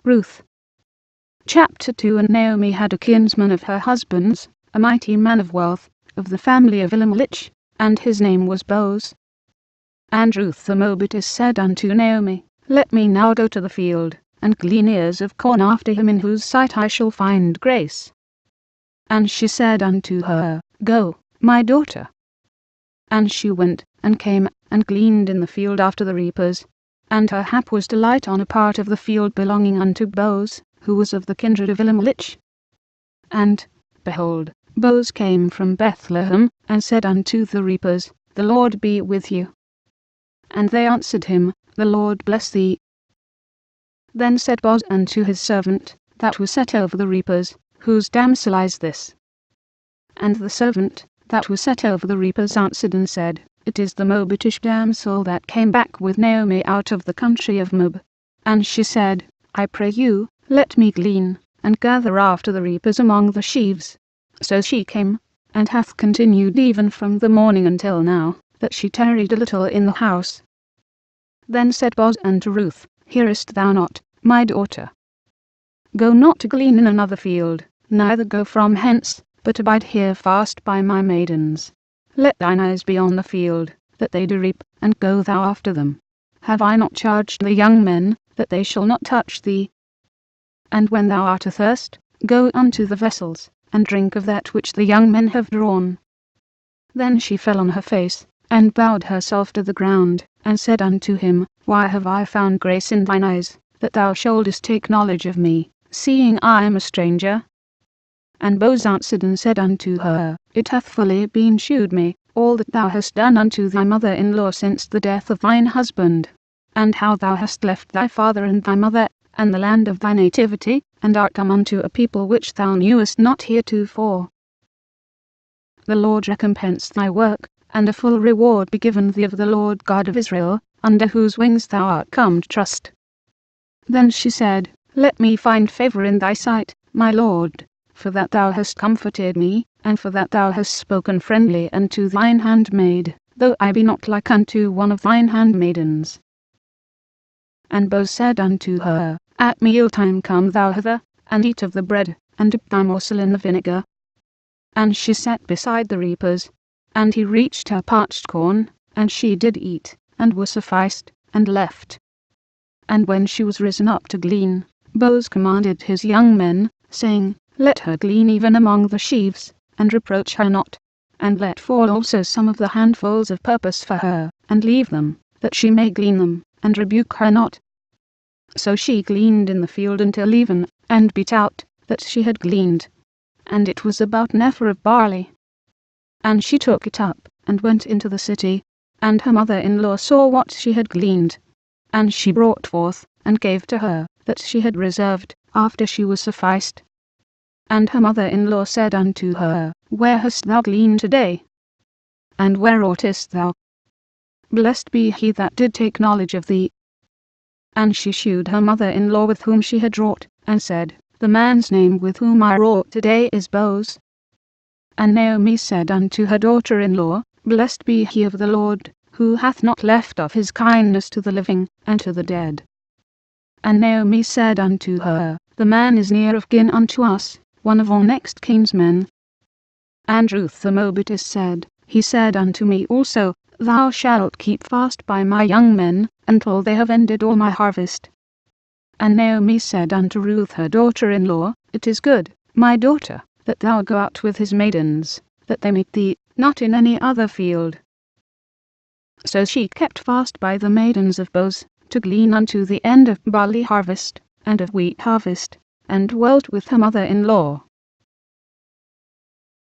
Ruth. Chapter 2. And Naomi had a kinsman of her husband's, a mighty man of wealth, of the family of Elimelech, and his name was Boaz. And Ruth the Moabitess said unto Naomi, Let me now go to the field, and glean ears of corn after him in whose sight I shall find grace. And she said unto her, Go, my daughter. And she went, and came, and gleaned in the field after the reapers. And her hap was to light on a part of the field belonging unto Boaz, who was of the kindred of Elimelech. And, behold, Boaz came from Bethlehem, and said unto the reapers, The Lord be with you. And they answered him, The Lord bless thee. Then said Boaz unto his servant, that was set over the reapers, Whose damsel is this? And the servant, that was set over the reapers, answered and said, It is the Moabitish damsel that came back with Naomi out of the country of Moab. And she said, I pray you, let me glean, and gather after the reapers among the sheaves. So she came, and hath continued even from the morning until now, that she tarried a little in the house. Then said Boaz unto Ruth, Hearest thou not, my daughter? Go not to glean in another field, neither go from hence, but abide here fast by my maidens. Let thine eyes be on the field, that they do reap, and go thou after them. Have I not charged the young men, that they shall not touch thee? And when thou art athirst, go unto the vessels, and drink of that which the young men have drawn. Then she fell on her face, and bowed herself to the ground, and said unto him, Why have I found grace in thine eyes, that thou shouldest take knowledge of me, seeing I am a stranger? And Boaz answered and said unto her, It hath fully been shewed me, all that thou hast done unto thy mother-in-law since the death of thine husband, and how thou hast left thy father and thy mother, and the land of thy nativity, and art come unto a people which thou knewest not heretofore. The Lord recompense thy work, and a full reward be given thee of the Lord God of Israel, under whose wings thou art come to trust. Then she said, Let me find favour in thy sight, my Lord, for that thou hast comforted me, and for that thou hast spoken friendly unto thine handmaid, though I be not like unto one of thine handmaidens. And Boaz said unto her, At mealtime come thou hither, and eat of the bread, and dip thy morsel in the vinegar. And she sat beside the reapers, and he reached her parched corn, and she did eat, and was sufficed, and left. And when she was risen up to glean, Boaz commanded his young men, saying, Let her glean even among the sheaves, and reproach her not, and let fall also some of the handfuls of purpose for her, and leave them, that she may glean them, and rebuke her not. So she gleaned in the field until even, and beat out, that she had gleaned. And it was about an ephah of barley. And she took it up, and went into the city, and her mother-in-law saw what she had gleaned. And she brought forth, and gave to her, that she had reserved, after she was sufficed. And her mother-in-law said unto her, Where hast thou gleaned today? And where oughtest thou? Blessed be he that did take knowledge of thee. And she shewed her mother-in-law with whom she had wrought, and said, The man's name with whom I wrought today is Boaz. And Naomi said unto her daughter-in-law, Blessed be he of the Lord, who hath not left of his kindness to the living, and to the dead. And Naomi said unto her, The man is near of kin unto us, one of our next kinsmen. And Ruth the Moabitess said, He said unto me also, Thou shalt keep fast by my young men, until they have ended all my harvest. And Naomi said unto Ruth her daughter-in-law, It is good, my daughter, that thou go out with his maidens, that they meet thee, not in any other field. So she kept fast by the maidens of Boaz, to glean unto the end of barley harvest, and of wheat harvest, and dwelt with her mother-in-law.